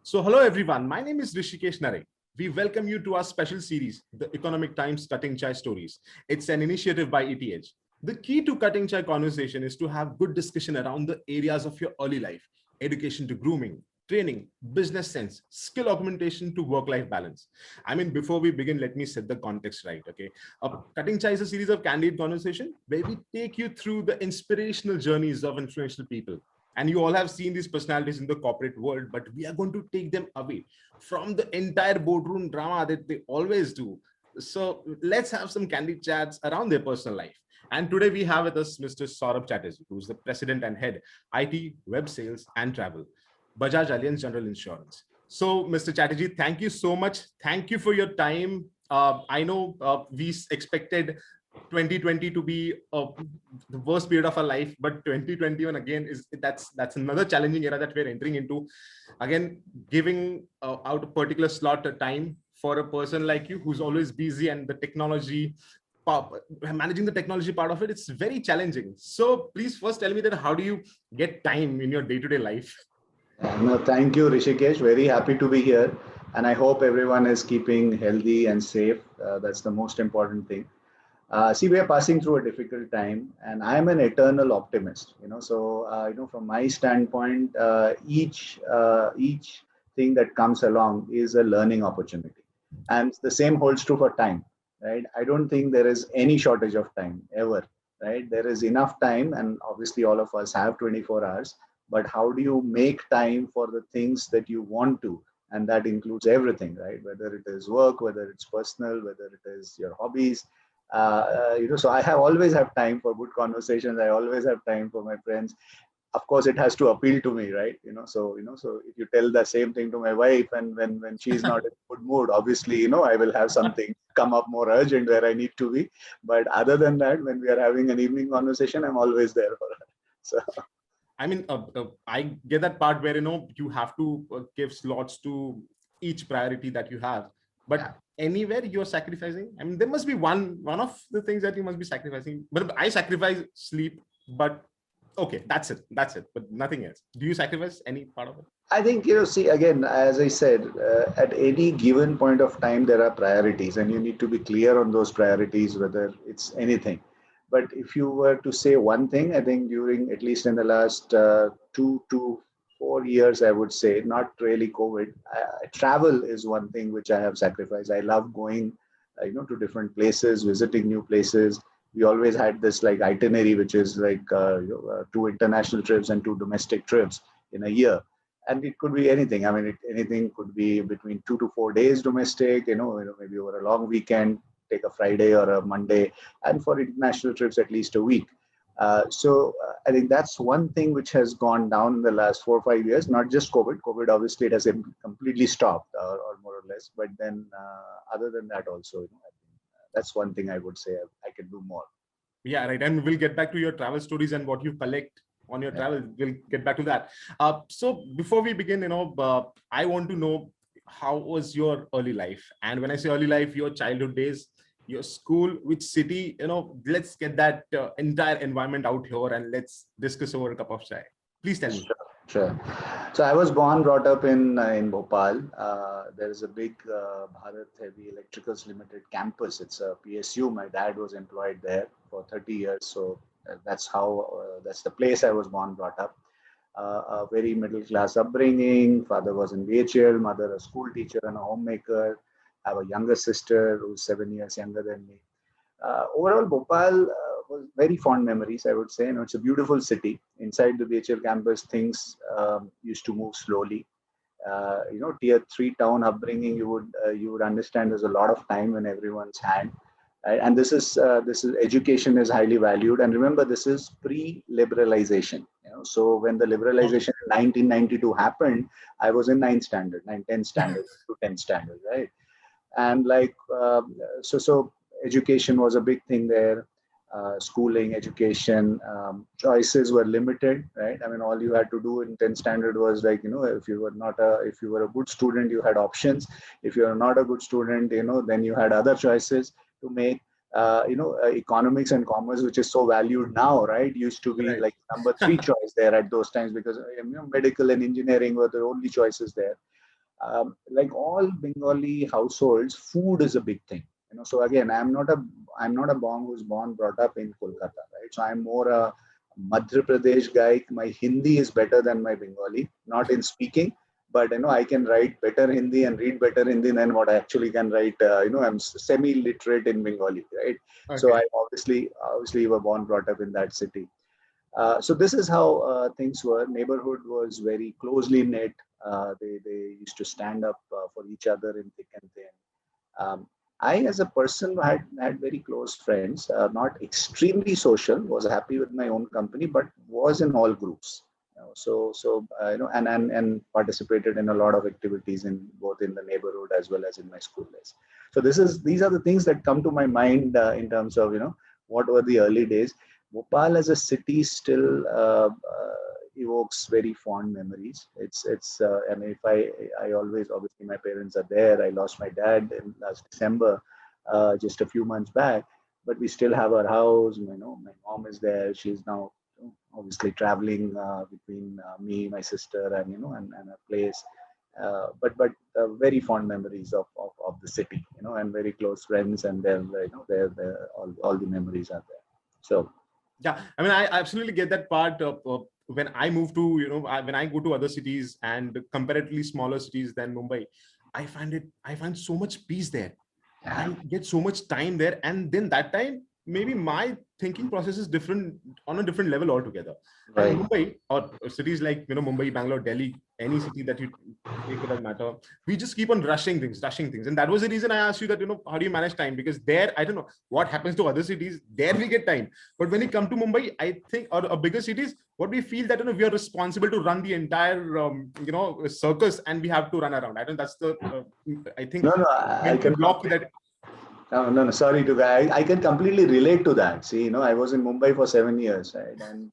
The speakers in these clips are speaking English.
So, hello everyone. My name is Rishikesh Nare. We welcome you to our special series, The Economic Times Cutting Chai Stories. It's an initiative by ETH. The key to cutting chai conversation is to have good discussion around the areas of your early life, education to grooming, training, business sense, skill augmentation to work-life balance. I mean, before we begin, let me set the context right, okay? Cutting Chai is a series of candid conversation where we take you through the inspirational journeys of influential people. And you all have seen these personalities in the corporate world, but we are going to take them away from the entire boardroom drama that they always do. So let's have some candid chats around their personal life. And today we have with us Mr. Saurabh Chatterjee, who's the president and head, IT, web sales, and travel, Bajaj Allianz General Insurance. So, Mr. Chatterjee, thank you so much. Thank you for your time. I know we expected 2020 to be the worst period of our life, but 2021 again is that's another challenging era that we're entering into. Again, giving out a particular slot of time for a person like you who's always busy and the technology managing the technology part of it, it's very challenging. So please first tell me that how do you get time in your day-to-day life? No, thank you, Rishikesh. Very happy to be here. And I hope everyone is keeping healthy and safe. That's the most important thing. See, we are passing through a difficult time, and I am an eternal optimist. From my standpoint, each thing that comes along is a learning opportunity, and the same holds true for time, right? I don't think there is any shortage of time ever, right? There is enough time, and obviously all of us have 24 hours. But how do you make time for the things that you want to? And that includes everything, right? Whether it is work, whether it's personal, whether it is your hobbies. So I have always have time for good conversations. I always have time for my friends. Of course, it has to appeal to me, right? So if you tell the same thing to my wife, and when she's not in a good mood, obviously, I will have something come up more urgent where I need to be. But other than that, when we are having an evening conversation, I'm always there for her. So. I mean, I get that part where, you have to give slots to each priority that you have, but anywhere you're sacrificing. I mean, there must be one of the things that you must be sacrificing, but I sacrifice sleep, but okay, that's it, but nothing else. Do you sacrifice any part of it? I think, see, again, as I said, at any given point of time, there are priorities, and you need to be clear on those priorities, whether it's anything. But if you were to say one thing, I think during, at least in the last 2 to 4 years, I would say, not really COVID, travel is one thing which I have sacrificed. I love going, to different places, visiting new places. We always had this like itinerary, which is like 2 international trips and 2 domestic trips in a year. And it could be anything. I mean, anything could be between 2 to 4 days domestic, maybe over a long weekend, take a Friday or a Monday, and for international trips, at least a week. I think that's one thing which has gone down in the last 4 or 5 years, not just COVID. COVID, obviously, it has completely stopped or more or less. But then other than that also, I think that's one thing I would say I can do more. Yeah, right. And we'll get back to your travel stories and what you collect on your travel. We'll get back to that. So before we begin, I want to know how was your early life? And when I say early life, your childhood days, your school, which city, let's get that entire environment out here and let's discuss over a cup of chai. Please tell me. Sure. So I was brought up in Bhopal. There is a big Bharat Heavy Electricals Limited campus. It's a PSU. My dad was employed there for 30 years. So that's the place I was brought up. A very middle class upbringing. Father was in BHL, mother a school teacher and a homemaker. I have a younger sister who's 7 years younger than me. Overall, Bhopal was very fond memories, I would say. It's a beautiful city. Inside the BHL campus, things used to move slowly. Tier 3 town upbringing, you would understand there's a lot of time in everyone's hand. Right? And this is education is highly valued. And remember, this is pre-liberalization. So when the liberalization in 1992 happened, I was in 10th standard to 10th standard, right? And so education was a big thing there. Schooling, education, choices were limited, right? I mean, all you had to do in 10th standard was if you were a good student, you had options. If you are not a good student, then you had other choices to make. Economics and commerce, which is so valued now, right? Used to be like number 3 choice there at those times because medical and engineering were the only choices there. Like all Bengali households, food is a big thing. So again, I'm not a Bong who's born brought up in Kolkata, right? So I'm more a Madhya Pradesh guy. My Hindi is better than my Bengali, not in speaking, but I can write better Hindi and read better Hindi than what I actually can write. I'm semi-literate in Bengali, right? So Okay. I obviously were born brought up in that city. So this is how things were. Neighborhood was very closely knit. They used to stand up for each other in thick and thin. I, as a person, had very close friends. Not extremely social. Was happy with my own company, but was in all groups. And participated in a lot of activities in both in the neighborhood as well as in my school days. So these are the things that come to my mind in terms of what were the early days. Bhopal as a city still evokes very fond memories. And if I always, obviously my parents are there. I lost my dad in last December, just a few months back, but we still have our house. My mom is there. She's now obviously traveling between me, my sister, and a place. But very fond memories of the city, and very close friends, and then they're all the memories are there. So Yeah, I mean, I absolutely get that part. When I move to, when I go to other cities and comparatively smaller cities than Mumbai, I find so much peace there. I get so much time there, and then that time maybe my thinking process is different on a different level altogether. And right. Mumbai or cities like Mumbai, Bangalore, Delhi, any city that you take for that matter, we just keep on rushing things, and that was the reason I asked you that how do you manage time, because there I don't know what happens to other cities. There we get time, but when you come to Mumbai, I think, or bigger cities, what we feel that we are responsible to run the entire circus, and we have to run around. I don't. That's the I think No, no, I mental can block that. no, no, no, sorry to guy. I can completely relate to that. See, I was in Mumbai for 7 years, right? And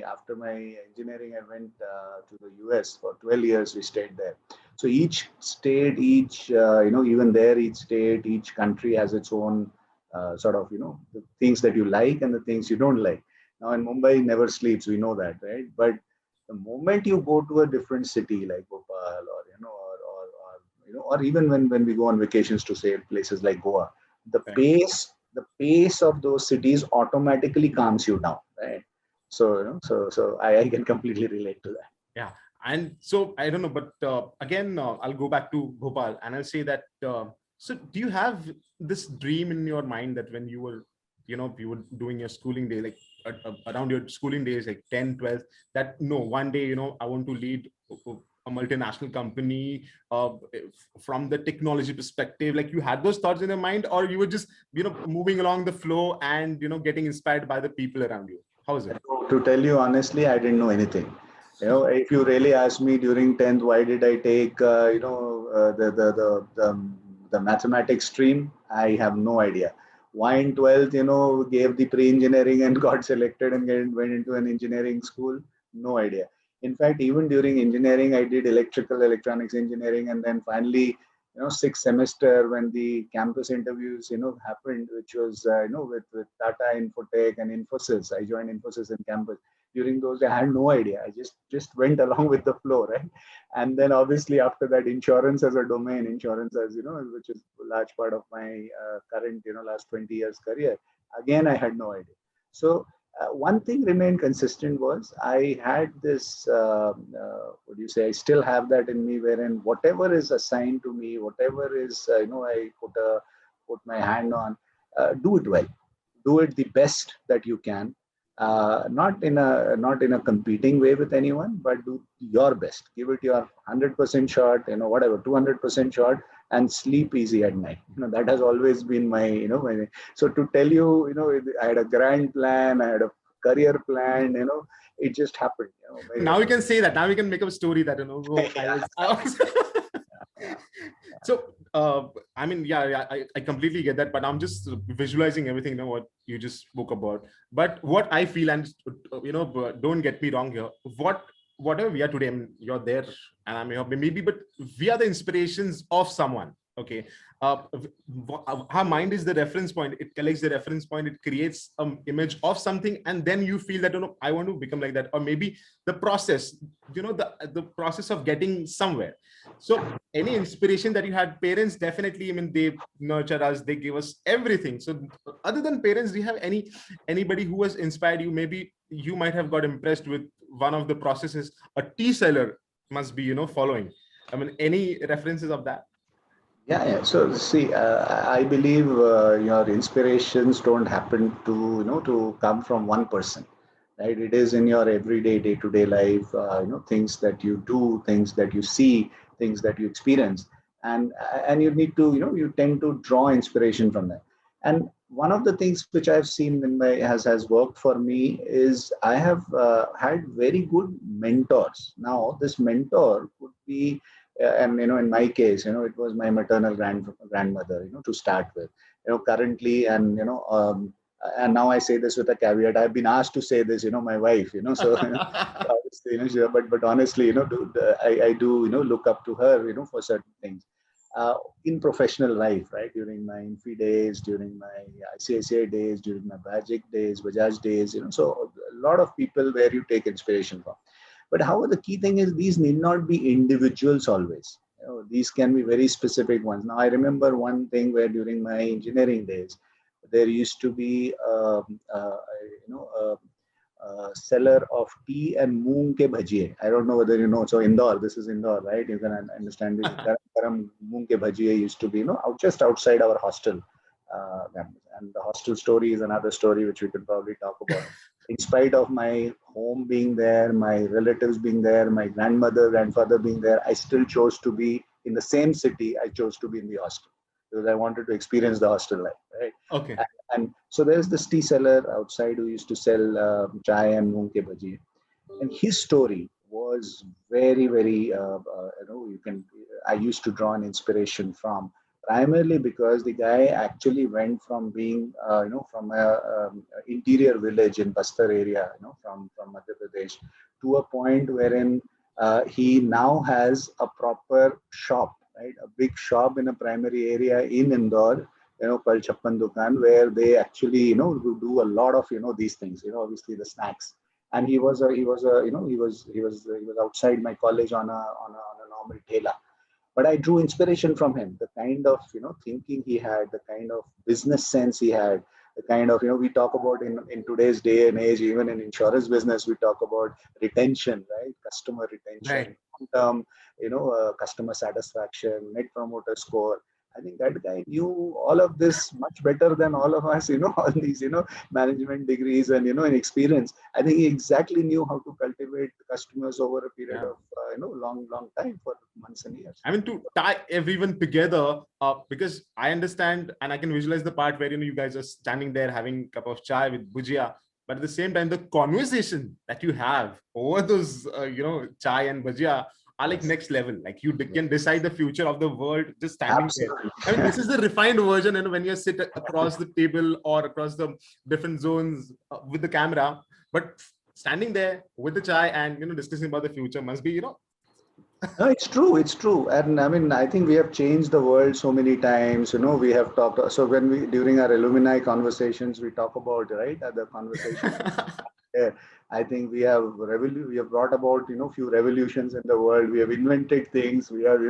after my engineering, I went to the US for 12 years. We stayed there. So each state, even there, each state, each country has its own sort of, the things that you like and the things you don't like. Now in Mumbai, never sleeps. We know that, right? But the moment you go to a different city like Bhopal, or even when we go on vacations to say places like Goa, the pace of those cities automatically calms you down, right? So I can completely relate to that. Yeah. And so I don't know, but again, I'll go back to Bhopal and I'll say that. So do you have this dream in your mind that when you were doing your schooling day, like around your schooling days, like 10, 12, that no, one day, I want to lead a multinational company from the technology perspective? Like you had those thoughts in your mind, or you were just, moving along the flow and, getting inspired by the people around you? How is it? To tell you honestly, I didn't know anything. If you really ask me during 10th, why did I take, the mathematics stream? I have no idea. Why in 12th, gave the pre-engineering and got selected and went into an engineering school? No idea. In fact, even during engineering, I did electrical electronics engineering, and then finally, sixth semester when the campus interviews, happened, which was, with Tata Infotech and Infosys. I joined Infosys in campus. During those, I had no idea. I just went along with the flow, right? And then obviously after that, insurance as a domain, insurance as which is a large part of my current, last 20 years career. Again, I had no idea. So one thing remained consistent was I had this, what do you say, I still have that in me, wherein whatever is assigned to me, whatever is, I put my hand on, do it well, do it the best that you can. Not in a competing way with anyone, but do your best. Give it your 100% shot, whatever, 200% shot, and sleep easy at night. That has always been my. So to tell you, I had a grand plan, I had a career plan, it just happened. Now we can say that. Now we can make up a story that I was. So I mean, yeah, I completely get that, but I'm just visualizing everything, what you just spoke about. But what I feel, and don't get me wrong here, whatever we are today, I mean, you're there and I'm here, maybe, but we are the inspirations of someone. Okay. Our mind is the reference point. It collects the reference point. It creates an image of something, and then you feel that, I want to become like that. Or maybe the process, the process of getting somewhere. So any inspiration that you had, parents definitely, I mean, they nurture us, they give us everything. So other than parents, do you have anybody who has inspired you? Maybe you might have got impressed with one of the processes a tea seller must be, following. I mean, any references of that? Yeah. So see, I believe your inspirations don't happen to to come from one person, right? It is in your everyday, day-to-day life. Things that you do, things that you see, things that you experience, and you need to you tend to draw inspiration from that. And one of the things which I've seen in my has worked for me is I have had very good mentors. Now, this mentor could be and in my case it was my maternal grandmother to start with, currently, and now I say this with a caveat. I've been asked to say this, my wife, so obviously, but honestly, I do look up to her, for certain things uh, in professional life, right? During my Infi days, during my ICICI days, during my Bajaj days, so a lot of people where you take inspiration from. But however, the key thing is these need not be individuals always. These can be very specific ones. Now, I remember one thing where during my engineering days, there used to be, seller of tea and moong ke bhajiye. I don't know whether you know. So Indore, this is Indore, right? You can understand it. Garam moong ke bhajiye used to be, just outside our hostel. And the hostel story is another story which we could probably talk about. In spite of my home being there, my relatives being there, my grandmother, grandfather being there, I still chose to be in the same city. I chose to be in the hostel because I wanted to experience the hostel life, right? Okay. And so there's this tea seller outside who used to sell chai and moong ke bhaji, and his story was very, very you can I used to draw an inspiration from, primarily because the guy actually went from being from a interior village in Bastar area, from Madhya Pradesh, to a point wherein he now has a proper shop, right? A big shop in a primary area in Indore, Pal Chappan Dukan, where they actually, do a lot of, these things, obviously the snacks. And he was outside my college on a normal thela. But I drew inspiration from him. The kind of thinking he had, the kind of business sense he had, the kind of we talk about in today's day and age, even in insurance business, we talk about retention, right? Customer retention, Right. term, customer satisfaction, net promoter score. I think that guy knew all of this much better than all of us, all these, management degrees and, and experience. I think he exactly knew how to cultivate customers over a period Yeah. of, long, long time, for months and years. I mean, to tie everyone together, because I understand and I can visualize the part where you guys are standing there having a cup of chai with bhujia, but at the same time, the conversation that you have over those, chai and bhujia are like Yes. next level. Like you Yes. can decide the future of the world just standing there. Absolutely. I mean, this is the refined version, and when you sit across the table or across the different zones with the camera, but standing there with the chai and discussing about the future must be No, it's true. It's true. And I mean, I think we have changed the world so many times. We have talked. So when during our alumni conversations, we talk about, right, the conversations. Yeah, I think we have brought about few revolutions in the world. We have invented things. We have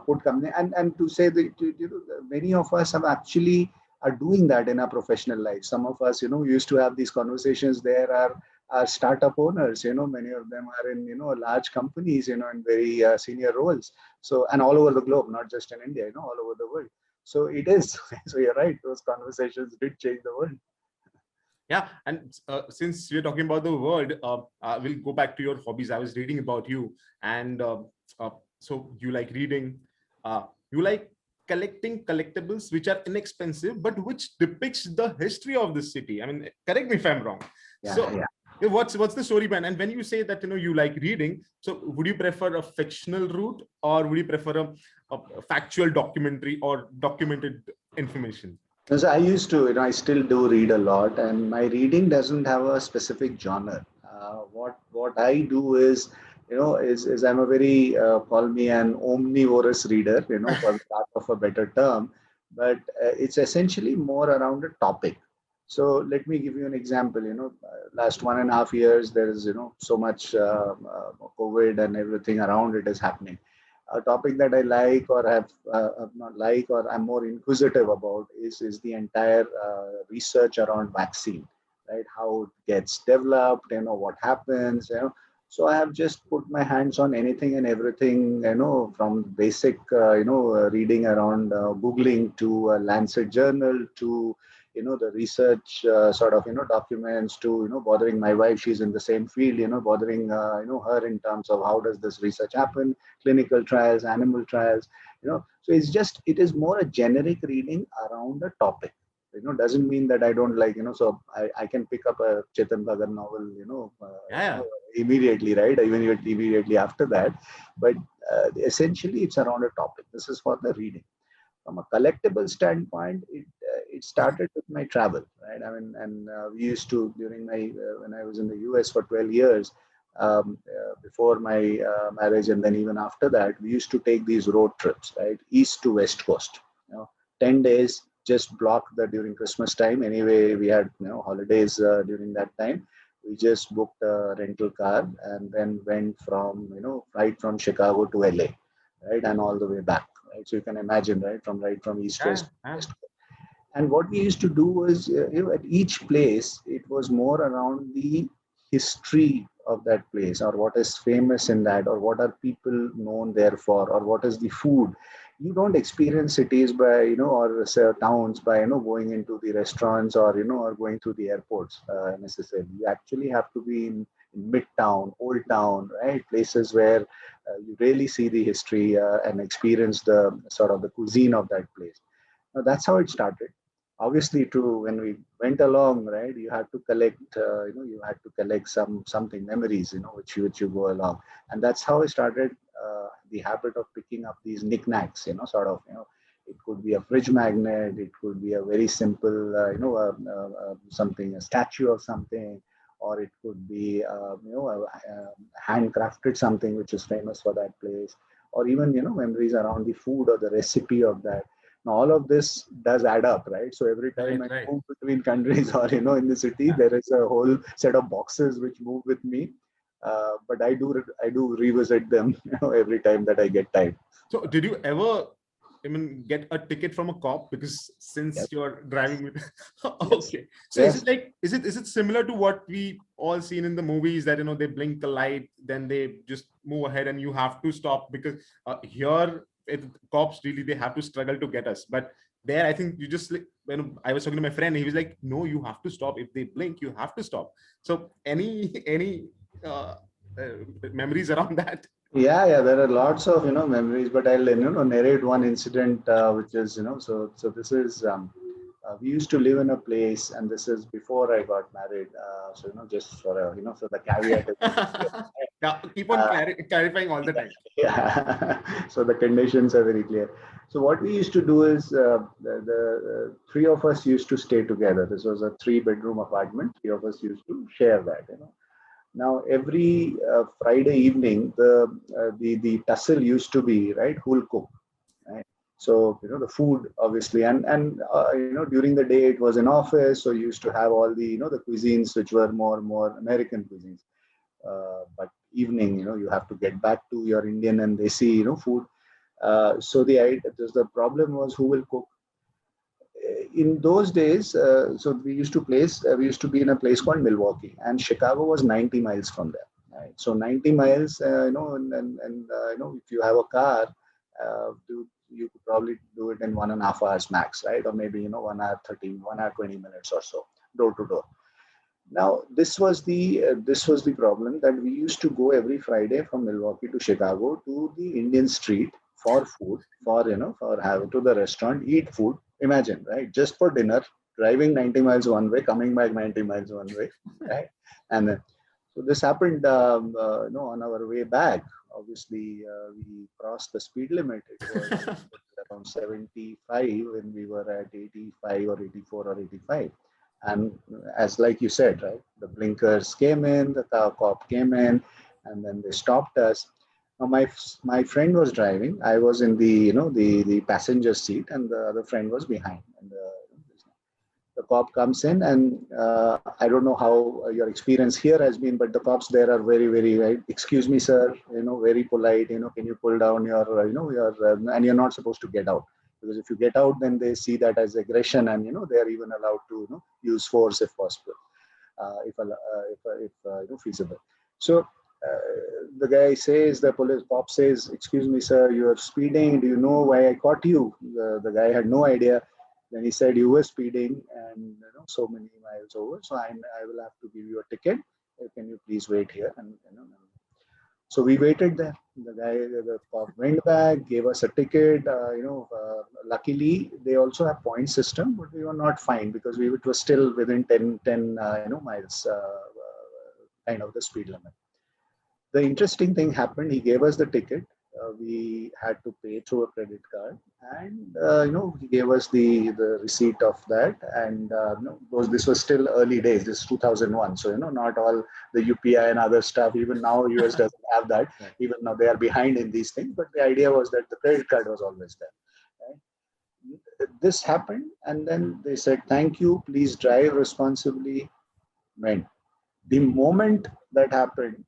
put company, and to say that many of us have actually are doing that in our professional life. Some of us used to have these conversations. There are startup owners. Many of them are in large companies. In very senior roles. So, and all over the globe, not just in India. All over the world. So it is. So you're right. Those conversations did change the world. Yeah, and since we're talking about the world, we'll go back to your hobbies. I was reading about you, and so you like reading, you like collecting collectibles which are inexpensive, but which depicts the history of the city. I mean, correct me if I'm wrong. Yeah. So, Yeah. what's the story behind? And when you say that you like reading, so would you prefer a fictional route, or would you prefer a factual documentary or documented information? Because I used to, I still do read a lot, and my reading doesn't have a specific genre. What I do is, is I'm a very, call me an omnivorous reader, for the lack of a better term, but it's essentially more around a topic. So let me give you an example. Last 1.5 years, there is, so much COVID and everything around it is happening. A topic that I like or have not like or I'm more inquisitive about is the entire research around vaccine, right? How it gets developed, what happens, so I have just put my hands on anything and everything, from basic, reading around, Googling to Lancet Journal to, the research sort of, documents to, bothering my wife. She's in the same field, bothering, her in terms of how does this research happen, clinical trials, animal trials, So it is more a generic reading around a topic. Doesn't mean that I don't like, so I can pick up a Chetan Bhagat novel, Yeah. immediately, right? Even immediately after that. But essentially, it's around a topic. This is for the reading. From a collectible standpoint, it started with my travel, right? I mean, and we used to during my when I was in the US for 12 years. Before my marriage and then even after that, we used to take these road trips, right, east to west coast. 10 days, just block that during Christmas time. Anyway, we had holidays during that time. We just booked a rental car and then went from flight from Chicago to LA, right, and all the way back. Right, so you can imagine, right from east Yeah. west. Yeah. And what we used to do was, at each place, it was more around the history of that place, or what is famous in that, or what are people known there for, or what is the food. You don't experience cities by, or say, towns by, going into the restaurants or, or going through the airports necessarily. You actually have to be in Midtown, Old Town, right? Places where you really see the history and experience the sort of the cuisine of that place. Now, that's how it started. Obviously, true. When we went along, right, you had to collect, you had to collect something memories, which you go along, and that's how I started the habit of picking up these knickknacks, sort of, it could be a fridge magnet, it could be a very simple, something, a statue of something, or it could be, a handcrafted something which is famous for that place, or even, memories around the food or the recipe of that. Now, all of this does add up, right? So every time Right. I Right. move between countries or, in the city, Yeah. there is a whole set of boxes which move with me. But I do revisit them, every time that I get time. So did you ever, I mean, get a ticket from a cop? Because since Yes, you're driving with, yes, okay. So is yes. it like, is it similar to what we all seen in the movies that, they blink a light, then they just move ahead and you have to stop because here, cops really, they have to struggle to get us. But there, I think you just like, when I was talking to my friend, he was like, no, you have to stop. If they blink, you have to stop. So any memories around that? Yeah, yeah, there are lots of memories, but I'll narrate one incident which is so this is we used to live in a place, and this is before I got married. So just for so the caveat is very clear. Yeah, keep on Uh, clarifying all the time. yeah, so the conditions are very clear. So what we used to do is the three of us used to stay together. This was a three-bedroom apartment. Three of us used to share that. Now every Friday evening, the tussle used to be, right, who will cook, right? So the food obviously, and during the day it was an office, so you used to have all the the cuisines which were more American cuisines. But evening, you have to get back to your Indian and desi food. So the problem was who will cook. In those days, so we used to be in a place called Milwaukee, and Chicago was 90 miles from there. Right? So 90 miles, and if you have a car, you could probably do it in 1.5 hours max, right? Or maybe 1 hour 30, 1 hour 20 minutes or so, door to door. Now this was the problem that we used to go every Friday from Milwaukee to Chicago to the Indian street for food, for have to the restaurant, eat food. Imagine, right? Just for dinner, driving 90 miles one way, coming back 90 miles one way, right? And then, so this happened, on our way back. Obviously, we crossed the speed limit. It was around 75 when we were at 85 or 84 or 85. And as like you said, right, the blinkers came in, the cop came in, and then they stopped us. Now my friend was driving. I was in the passenger seat, and the other friend was behind. And the cop comes in, and I don't know how your experience here has been, but the cops there are very, very, right. Excuse me, sir. Very polite. Can you pull down your, and you're not supposed to get out, because if you get out, then they see that as aggression, and they are even allowed to use force if possible, if feasible. So the police cop says, "Excuse me, sir, you are speeding. Do you know why I caught you?" The guy had no idea. Then he said, "You were speeding, and so many miles over. So I will have to give you a ticket. Can you please wait here?" And so we waited there. The cop went back, gave us a ticket. Luckily, they also have point system, but we were not fined because it was still within 10 miles, kind of the speed limit. The interesting thing happened. He gave us the ticket. We had to pay through a credit card, and he gave us the receipt of that. And this was still early days. This is 2001, so not all the UPI and other stuff. Even now, US doesn't have that. Right. Even now, they are behind in these things. But the idea was that the credit card was always there. Right? This happened, and then they said, "Thank you. Please drive responsibly." Man, the moment that happened,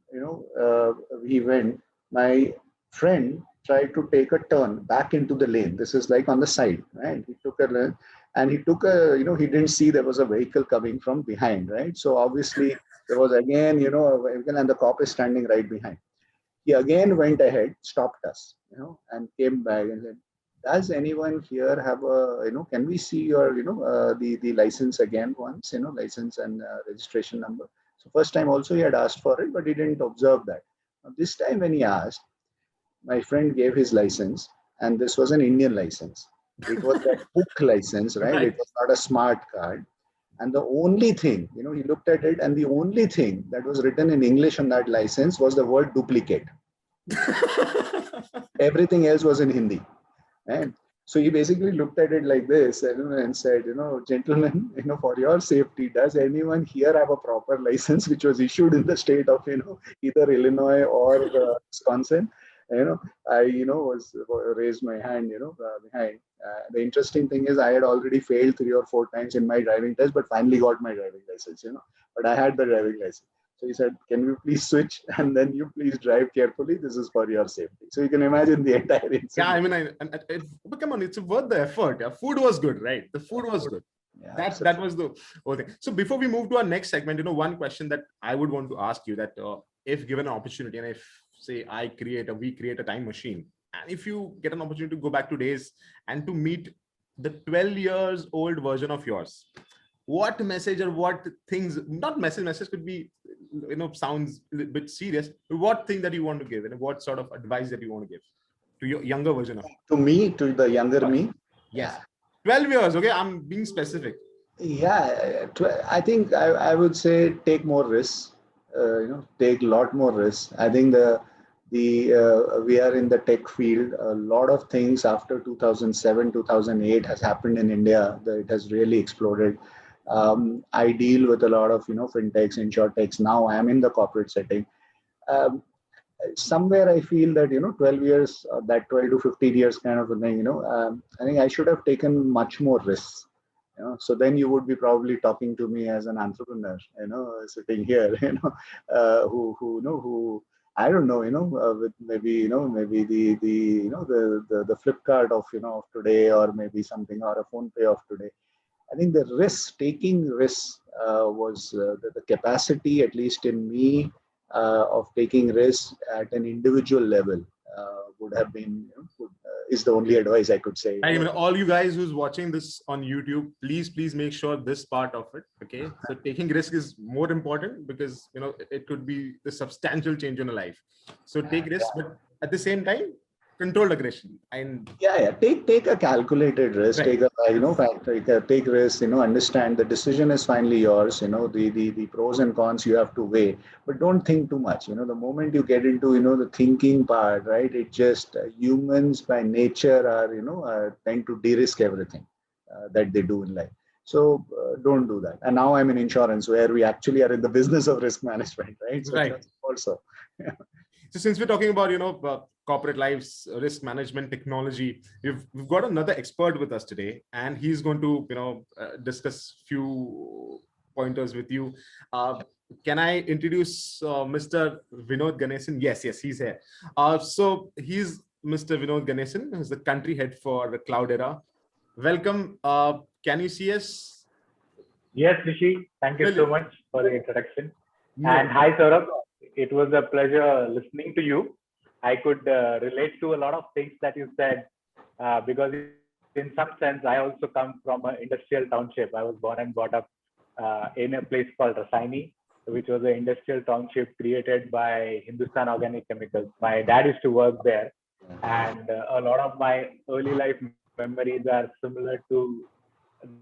he went. My friend tried to take a turn back into the lane. This is like on the side, right? He took a lane, and he he didn't see there was a vehicle coming from behind, right? So obviously there was again, a vehicle, and the cop is standing right behind. He again went ahead, stopped us, and came back and said, "Does anyone here have can we see your, the license again once, license and registration number?" So first time also he had asked for it, but he didn't observe that. Now, this time when he asked, my friend gave his license, and this was an Indian license. It was a book license, right? Right. It was not a smart card. And the only thing, he looked at it, and the only thing that was written in English on that license was the word duplicate. Everything else was in Hindi. And so he basically looked at it like this, and said, "Gentlemen, for your safety, does anyone here have a proper license which was issued in the state of, either Illinois or Wisconsin?" I, was raised my hand, behind. The interesting thing is I had already failed 3 or 4 times in my driving test, but finally got my driving license, but I had the driving license. So he said, "Can you please switch, and then you please drive carefully. This is for your safety." So you can imagine the entire incident. Yeah, I mean, but come on, it's worth the effort. Yeah, food was good, right? The food was good. Yeah, That was the whole thing. So before we move to our next segment, one question that I would want to ask you, that if given an opportunity, and if say we create a time machine, and if you get an opportunity to go back to days and to meet the 12 years old version of yours, what message or what things, not message could be, sounds a bit serious, what thing that you want to give, and what sort of advice that you want to give to your younger version of to me, to the younger me? Yes. 12 years, okay? I'm being specific. Yeah, I think I would say take more risks. Take a lot more risks. I think we are in the tech field. A lot of things after 2007, 2008 has happened in India. It has really exploded. I deal with a lot of fintechs, insurtechs. Now I am in the corporate setting. Somewhere I feel that 12 years, that 12 to 15 years kind of a thing. I think I should have taken much more risks. So then you would be probably talking to me as an entrepreneur, sitting here, who I don't know, with maybe maybe the Flipkart of of today, or maybe something, or a PhonePe of today. I think the taking risks was the capacity, at least in me, of taking risks at an individual level would have been, is the only advice I could say. I mean, all you guys who's watching this on YouTube, please make sure this part of it, okay? So taking risk is more important, because it could be the substantial change in a life. So take risks, but at the same time, controlled aggression. And take a calculated risk. Right. Take risks. Understand the decision is finally yours. The pros and cons you have to weigh, but don't think too much. The moment you get into the thinking part, right? It just humans by nature are tend to de-risk everything that they do in life. So don't do that. And now I'm in insurance, where we actually are in the business of risk management, right? So Right. it's more also. So since we're talking about, corporate lives, risk management technology, we've got another expert with us today, and he's going to, discuss few pointers with you. Can I introduce Mr. Vinod Ganesan? Yes, he's here. So he's Mr. Vinod Ganesan, who's the country head for Cloudera. Welcome. Can you see us? Yes, Rishi. Thank you so much for the introduction. No. And hi, Saurabh. It was a pleasure listening to you. I could relate to a lot of things that you said because in some sense, I also come from an industrial township. I was born and brought up in a place called Rasaini, which was an industrial township created by Hindustan Organic Chemicals. My dad used to work there, and a lot of my early life memories are similar to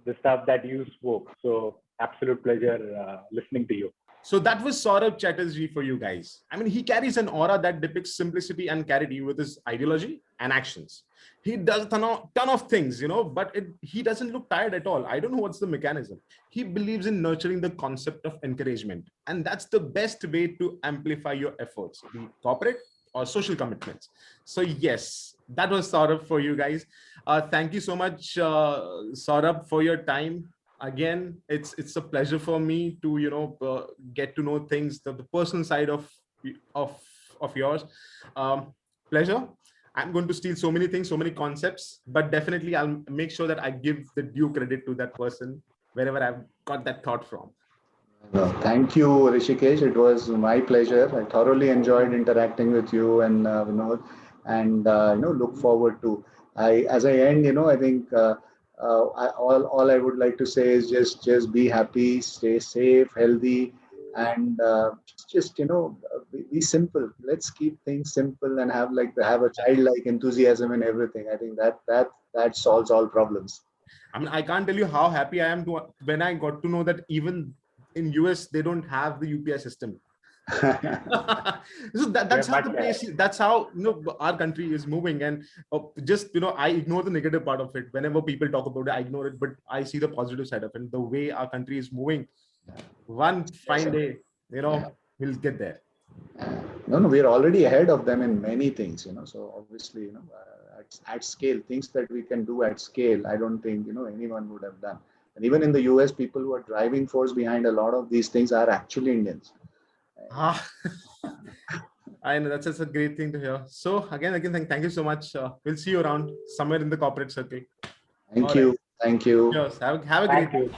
the stuff that you spoke. So absolute pleasure listening to you. So that was Saurabh Chatterjee for you guys. I mean, he carries an aura that depicts simplicity and clarity with his ideology and actions. He does a ton of things, but he doesn't look tired at all. I don't know what's the mechanism. He believes in nurturing the concept of encouragement. And that's the best way to amplify your efforts, be it corporate or social commitments. So yes, that was Saurabh for you guys. Thank you so much, Saurabh, for your time. Again, it's a pleasure for me to get to know things, the personal side of yours. Pleasure. I'm going to steal so many things, so many concepts, but definitely I'll make sure that I give the due credit to that person wherever I've got that thought from. Thank you, Rishikesh. It was my pleasure. I thoroughly enjoyed interacting with you and Vinod, and look forward to. As I end, I think. All I would like to say is just be happy, stay safe, healthy, and just be simple. Let's keep things simple and have a childlike enthusiasm in everything. I think that solves all problems. I mean, I can't tell you how happy I am when I got to know that even in US they don't have the UPI system. So that's how the place, that's how our country is moving, and I ignore the negative part of it. Whenever people talk about it, I ignore it, but I see the positive side of it. The way our country is moving, one fine day, we'll get there. No, we are already ahead of them in many things, so obviously, at scale, things that we can do at scale, I don't think anyone would have done. And even in the US, people who are driving force behind a lot of these things are actually Indians. I know that's a great thing to hear. So again, thank you so much. We'll see you around somewhere in the corporate circle. Thank you. Yes, have a great day.